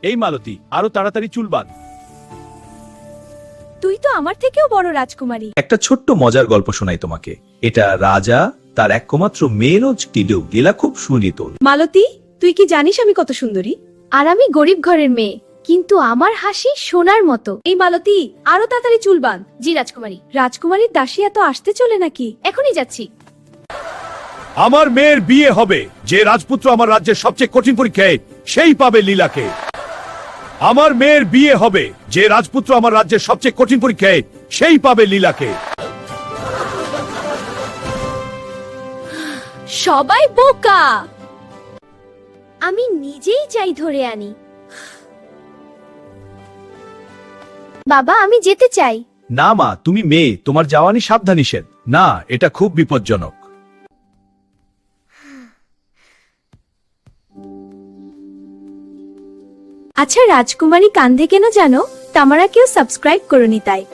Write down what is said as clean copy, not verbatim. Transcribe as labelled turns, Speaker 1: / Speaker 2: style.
Speaker 1: এই মালতী, আরো তাড়াতাড়ি চুল বাঁধ।
Speaker 2: তুই তো আমার থেকেও বড় রাজকুমারী।
Speaker 1: একটা ছোট্ট মজার গল্প শোনাই তোমাকে। এটা রাজা, তার একমাত্র মেয়ের টিডু। লীলা খুব সুনিত।
Speaker 2: মালতী, তুই কি জানিস আমি কত সুন্দরী?
Speaker 3: আর আমি গরিব ঘরের মেয়ে, কিন্তু আমার হাসি সোনার মতো।
Speaker 2: এই মালতী, আরো তাড়াতাড়ি চুল বাঁধ।
Speaker 3: জি রাজকুমারী।
Speaker 2: রাজকুমারীর দাসী এত আসতে চলে নাকি?
Speaker 3: এখনই যাচ্ছি।
Speaker 1: আমার মেয়ের বিয়ে হবে। যে রাজপুত্র আমার রাজ্যের সবচেয়ে কঠিন পরীক্ষায়, সেই পাবে লীলাকে। আমার মেয়ের বিয়ে হবে। যে রাজপুত্র আমার রাজ্যের সবচেয়ে কঠিন পরীক্ষায়, সেই পাবে লীলাকে।
Speaker 2: সবাই বোকা।
Speaker 3: আমি নিজেই চাই ধরে আনি। বাবা, আমি যেতে চাই।
Speaker 1: না মা, তুমি মেয়ে, তোমার যাওয়ানি সাবধান নিষেধ। না, এটা খুব বিপজ্জনক।
Speaker 2: আচ্ছা রাজকুমারী কান্দে কেন জানো? তামারা কেউ সাবস্ক্রাইব করনি তাই।